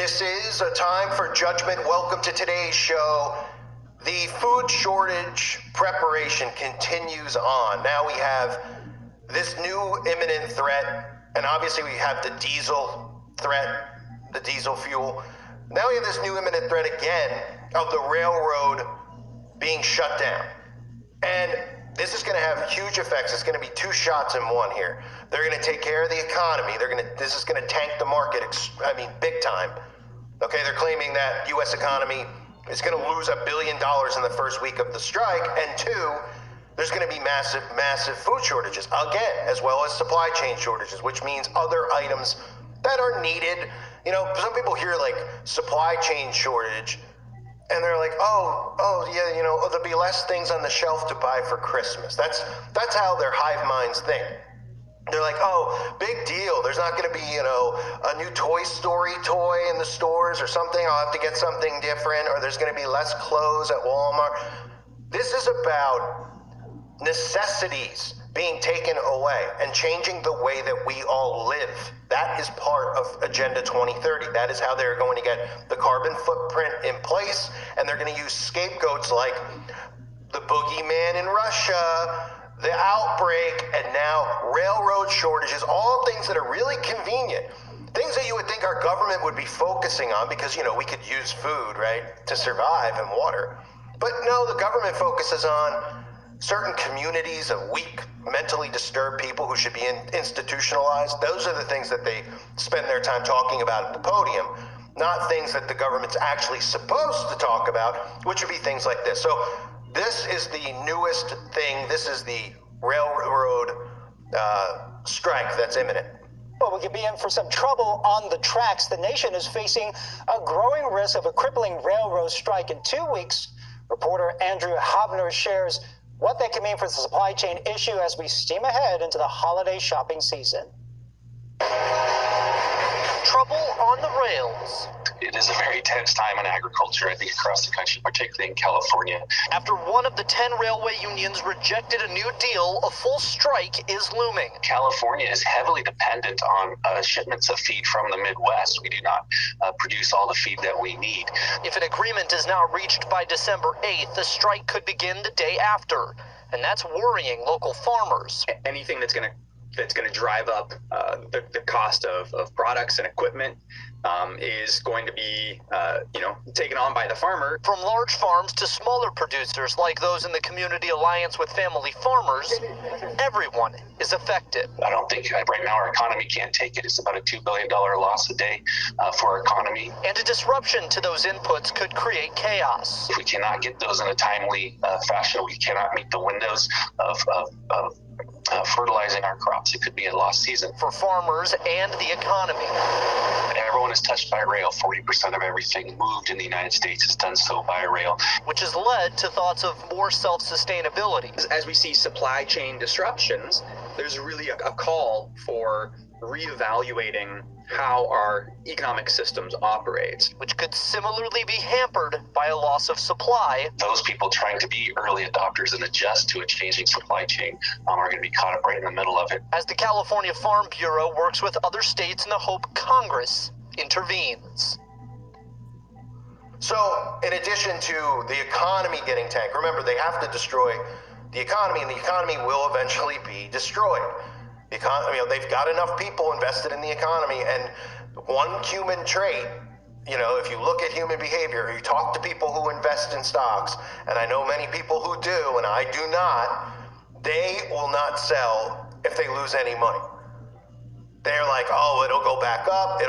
This is a time for judgment. Welcome to today's show. The food shortage preparation continues on. Now we have this new imminent threat, and obviously we have the diesel threat, the diesel fuel. Now we have this new imminent threat again of the railroad being shut down. And this is going to have huge effects. It's going to be two shots in one here. They're going to take care of the economy. This is going to tank the market, big time. Okay, they're claiming that U.S. economy is going to lose $1 billion in the first week of the strike. And two, there's going to be massive food shortages again, as well as supply chain shortages, which means other items that are needed. You know, some people hear like supply chain shortage, and they're like, there'll be less things on the shelf to buy for Christmas. That's how their hive minds think. They're like, oh, big deal. There's not going to be, a new Toy Story toy in the stores or something. I'll have to get something different, or there's going to be less clothes at Walmart. This is about necessities being taken away and changing the way that we all live. That is part of Agenda 2030. That is how they're going to get the carbon footprint in place, and they're going to use scapegoats like the boogeyman in Russia, the outbreak, and now railroad shortages, all things that are really convenient. Things that you would think our government would be focusing on because, we could use food, right, to survive and water. But no, the government focuses on certain communities of weak, mentally disturbed people who should be institutionalized. Those are the things that they spend their time talking about at the podium, not things that the government's actually supposed to talk about, which would be things like this. So this is the newest thing. This is the railroad strike that's imminent. Well, we could be in for some trouble on the tracks. The nation is facing a growing risk of a crippling railroad strike in 2 weeks. Reporter Andrew Hobner shares what that can mean for the supply chain issue as we steam ahead into the holiday shopping season. Trouble on the rails. It is a very tense time in agriculture, I think, across the country, particularly in California. After one of the 10 railway unions rejected a new deal, a full strike is looming. California is heavily dependent on shipments of feed from the Midwest. We do not produce all the feed that we need. If an agreement is not reached by December 8th, the strike could begin the day after, and that's worrying local farmers. Anything that's going to drive up the cost of products and equipment is going to be, taken on by the farmer. From large farms to smaller producers like those in the Community Alliance with Family Farmers, everyone is affected. I don't think right now our economy can't take it. It's about a $2 billion loss a day for our economy. And a disruption to those inputs could create chaos. If we cannot get those in a timely fashion, we cannot meet the windows of fertilizing our crops. It could be a lost season for farmers and the economy. Everyone is touched by rail. 40% of everything moved in the United States is done so by rail, which has led to thoughts of more self-sustainability. As we see supply chain disruptions, there's really a call for reevaluating how our economic systems operate, which could similarly be hampered by a loss of supply. Those people trying to be early adopters and adjust to a changing supply chain are going to be caught up right in the middle of it. As the California Farm Bureau works with other states in the hope Congress intervenes. So, in addition to the economy getting tanked, remember, they have to destroy the economy, and the economy will eventually be destroyed. They've got enough people invested in the economy, and one human trait, if you look at human behavior, you talk to people who invest in stocks, and I know many people who do, and I do not, they will not sell if they lose any money. They're like, oh, it'll go back up,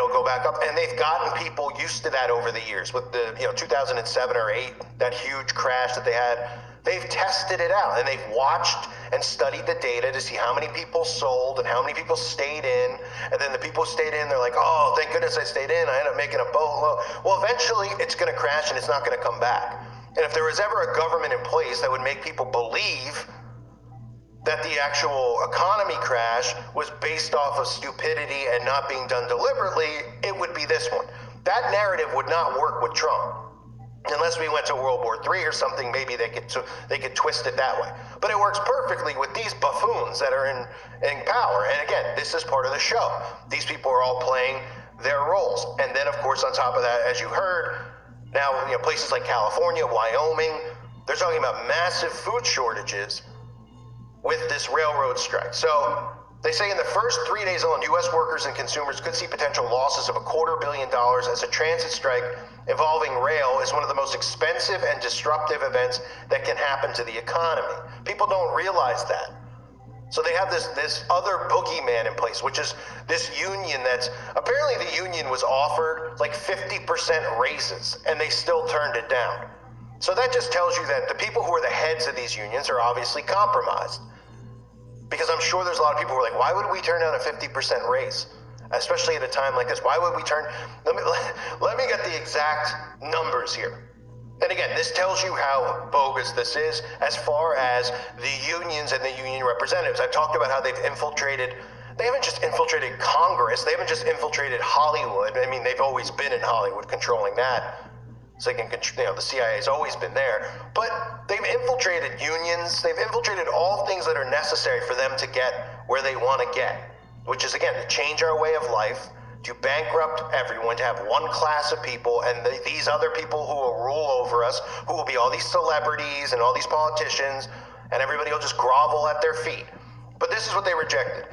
and they've gotten people used to that over the years. With the 2007 or 8, that huge crash that they had, they've tested it out, and they've watched and studied the data to see how many people sold and how many people stayed in. And then the people who stayed in, they're like, oh, thank goodness I stayed in. I ended up making a boatload. Well, eventually it's going to crash and it's not going to come back. And if there was ever a government in place that would make people believe that the actual economy crash was based off of stupidity and not being done deliberately, it would be this one. That narrative would not work with Trump. Unless we went to World War III or something, maybe they could twist it that way. But it works perfectly with these buffoons that are in power. And again, this is part of the show. These people are all playing their roles. And then, of course, on top of that, as you heard, now places like California, Wyoming, they're talking about massive food shortages with this railroad strike. So they say in the first 3 days alone, U.S. workers and consumers could see potential losses of $250 million as a transit strike involving rail is one of the most expensive and disruptive events that can happen to the economy. People don't realize that. So they have this other boogeyman in place, which is this union that's, apparently the union was offered like 50% raises, and they still turned it down. So that just tells you that the people who are the heads of these unions are obviously compromised. Because I'm sure there's a lot of people who are like, why would we turn down a 50% raise? Especially at a time like this. Why would we turn, let me get the exact numbers here. And again, this tells you how bogus this is as far as the unions and the union representatives. I've talked about how they've infiltrated, they haven't just infiltrated Congress, they haven't just infiltrated Hollywood. I mean, they've always been in Hollywood controlling that. So they can, the CIA's always been there. But they've infiltrated unions, they've infiltrated all things that are necessary for them to get where they want to get, which is, again, to change our way of life, to bankrupt everyone, to have one class of people, and these other people who will rule over us, who will be all these celebrities and all these politicians, and everybody will just grovel at their feet. But this is what they rejected.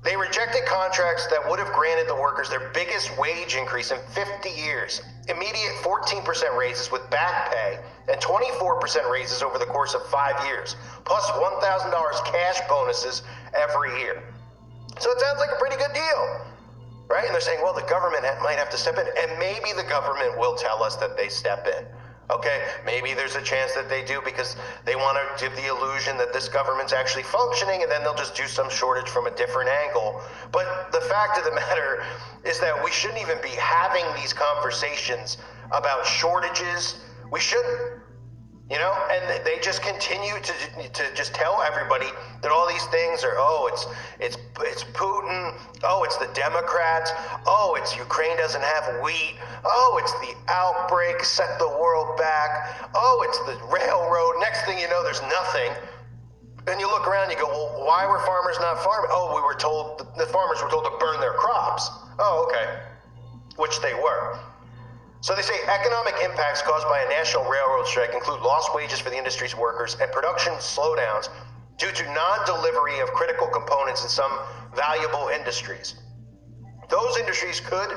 They rejected contracts that would have granted the workers their biggest wage increase in 50 years, immediate 14% raises with back pay, and 24% raises over the course of 5 years, plus $1,000 cash bonuses every year. So it sounds like a pretty good deal, right? And they're saying, well, the government might have to step in, and maybe the government will tell us that they step in. Okay, maybe there's a chance that they do because they want to give the illusion that this government's actually functioning, and then they'll just do some shortage from a different angle. But the fact of the matter is that we shouldn't even be having these conversations about shortages. We shouldn't. And they just continue to just tell everybody that all these things are, it's Putin, it's the Democrats, it's Ukraine doesn't have wheat, it's the outbreak, set the world back, it's the railroad. Next thing you know, there's nothing. And you look around, you go, well, why were farmers not farming? We were told, the farmers were told to burn their crops. Okay. Which they were. So they say economic impacts caused by a national railroad strike include lost wages for the industry's workers and production slowdowns due to non-delivery of critical components in some valuable industries. Those industries could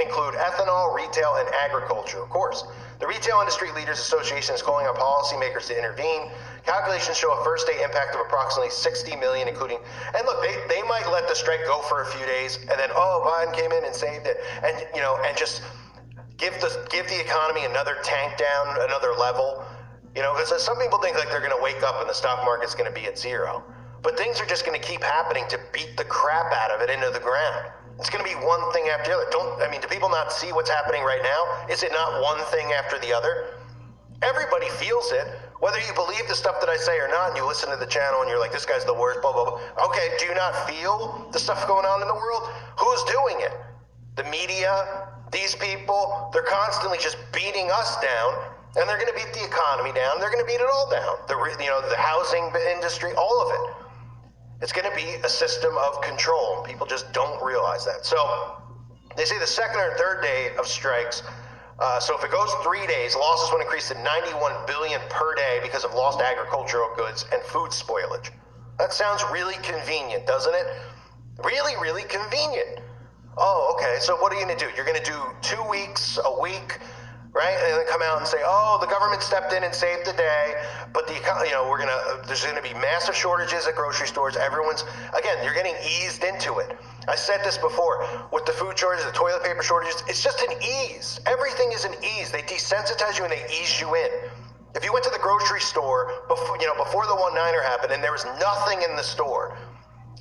include ethanol, retail, and agriculture, of course. The Retail Industry Leaders Association is calling on policymakers to intervene. Calculations show a first-day impact of approximately $60 million, including, and look, they might let the strike go for a few days, and then, Biden came in and saved it, and just give the economy another tank down, another level. Because some people think like they're going to wake up and the stock market's going to be at zero. But things are just going to keep happening to beat the crap out of it into the ground. It's going to be one thing after the other. Do people not see what's happening right now? Is it not one thing after the other? Everybody feels it. Whether you believe the stuff that I say or not, and you listen to the channel and you're like, this guy's the worst, blah, blah, blah. Okay, do you not feel the stuff going on in the world? Who's doing it? The media, these people, they're constantly just beating us down, and they're going to beat the economy down. They're going to beat it all down. The housing industry, all of it. It's going to be a system of control. People just don't realize that. So they say the second or third day of strikes, so if it goes 3 days, losses would increase to $91 billion per day because of lost agricultural goods and food spoilage. That sounds really convenient, doesn't it? Really, really convenient. Okay, so what are you going to do? You're going to do 2 weeks, a week, right? And then come out and say, the government stepped in and saved the day, but there's going to be massive shortages at grocery stores. You're getting eased into it. I said this before, with the food shortages, the toilet paper shortages, it's just an ease. Everything is an ease. They desensitize you and they ease you in. If you went to the grocery store before the 1-9er happened and there was nothing in the store,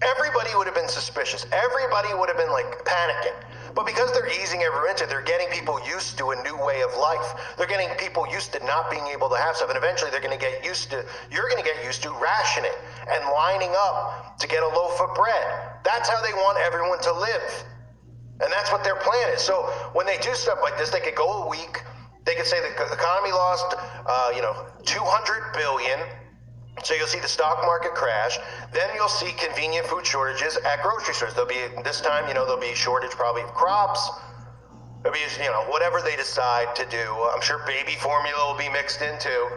everybody would have been suspicious. Everybody would have been like panicking. But because they're easing everyone into it, they're getting people used to a new way of life. They're getting people used to not being able to have stuff. And eventually you're going to get used to rationing and lining up to get a loaf of bread. That's how they want everyone to live. And that's what their plan is. So when they do stuff like this, they could go a week. They could say the economy lost, $200 billion. So you'll see the stock market crash. Then you'll see convenient food shortages at grocery stores. This time, there'll be shortage probably of crops. There'll be, whatever they decide to do. I'm sure baby formula will be mixed in too.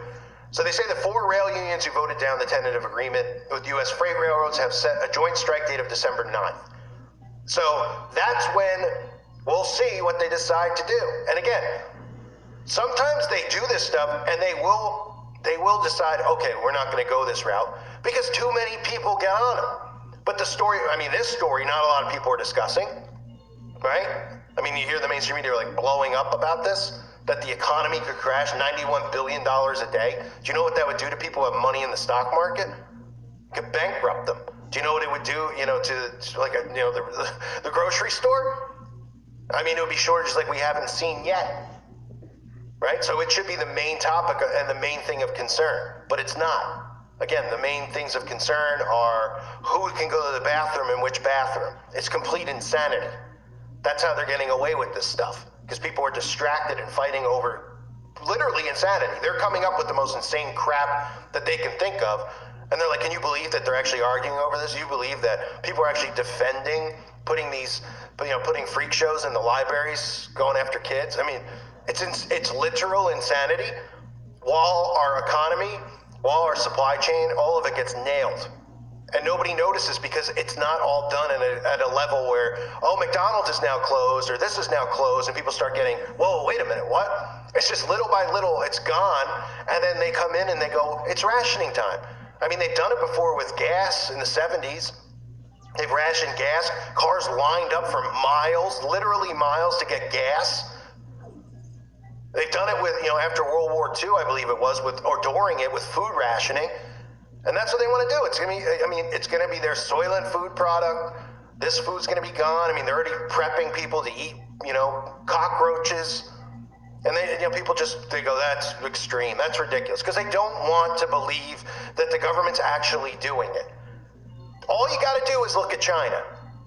So they say the 4 rail unions who voted down the tentative agreement with U.S. freight railroads have set a joint strike date of December 9th. So that's when we'll see what they decide to do. And again, sometimes they do this stuff and they will decide, okay, we're not going to go this route because too many people get on them. But this story, not a lot of people are discussing, right? I mean, you hear the mainstream media like blowing up about this, that the economy could crash $91 billion a day. Do you know what that would do to people who have money in the stock market? It could bankrupt them. Do you know what it would do, to like the grocery store? I mean, it would be shortages like we haven't seen yet. Right? So it should be the main topic and the main thing of concern, but it's not. Again, the main things of concern are who can go to the bathroom and which bathroom. It's complete insanity. That's how they're getting away with this stuff, because people are distracted and fighting over literally insanity. They're coming up with the most insane crap that they can think of, and they're like, can you believe that they're actually arguing over this? You believe that people are actually defending putting freak shows in the libraries, going after kids? I mean, it's literal insanity. While our economy, while our supply chain, all of it gets nailed. And nobody notices because it's not all done at a level where, oh, McDonald's is now closed or this is now closed, and people start getting, whoa, wait a minute, what? It's just little by little, it's gone, and then they come in and they go, it's rationing time. I mean, they've done it before with gas in the 70s. They've rationed gas, cars lined up for miles, literally miles to get gas. They've done it with, after World War II, I believe it was, or during it with food rationing. And that's what they want to do. It's going to be their Soylent food product. This food's going to be gone. I mean, they're already prepping people to eat, cockroaches. And people they go, that's extreme. That's ridiculous. Because they don't want to believe that the government's actually doing it. All you got to do is look at China.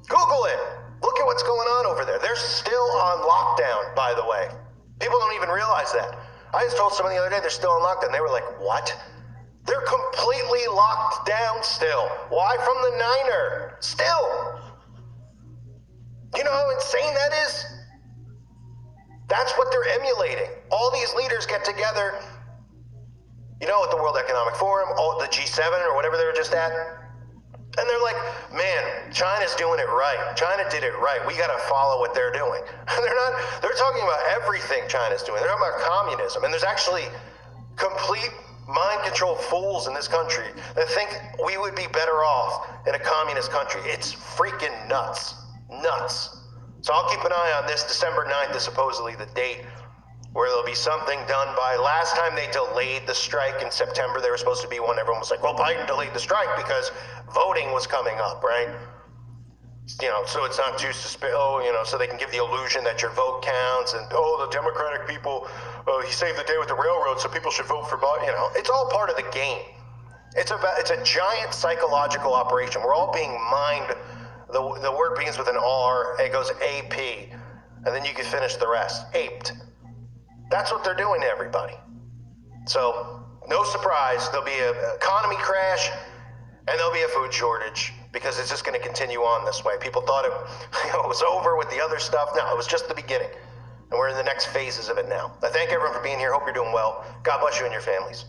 Google it. Look at what's going on over there. They're still on lockdown, by the way. People don't even realize that. I just told someone the other day they're still on lockdown. They were like, what? They're completely locked down still. Why? From the Niner. Still. You know how insane that is? That's what they're emulating. All these leaders get together, at the World Economic Forum, the G7 or whatever they were just at. And they're like, man, China's doing it right. China did it right. We got to follow what they're doing. They're talking about everything China's doing. They're talking about communism. And there's actually complete mind-controlled fools in this country that think we would be better off in a communist country. It's freaking nuts. Nuts. So I'll keep an eye on this. December 9th is supposedly the date where there'll be something done by. Last time they delayed the strike in September, there was supposed to be one. Everyone was like, well, Biden delayed the strike because voting was coming up, right? So it's not too so they can give the illusion that your vote counts, and the Democratic people, he saved the day with the railroad, so people should vote for Biden. It's all part of the game. It's a giant psychological operation. We're all being mined. The word begins with an R, it goes AP, and then you can finish the rest. Aped. That's what they're doing to everybody. So, no surprise, there'll be an economy crash, and there'll be a food shortage, because it's just going to continue on this way. People thought it was over with the other stuff. No, it was just the beginning, and we're in the next phases of it now. I thank everyone for being here. Hope you're doing well. God bless you and your families.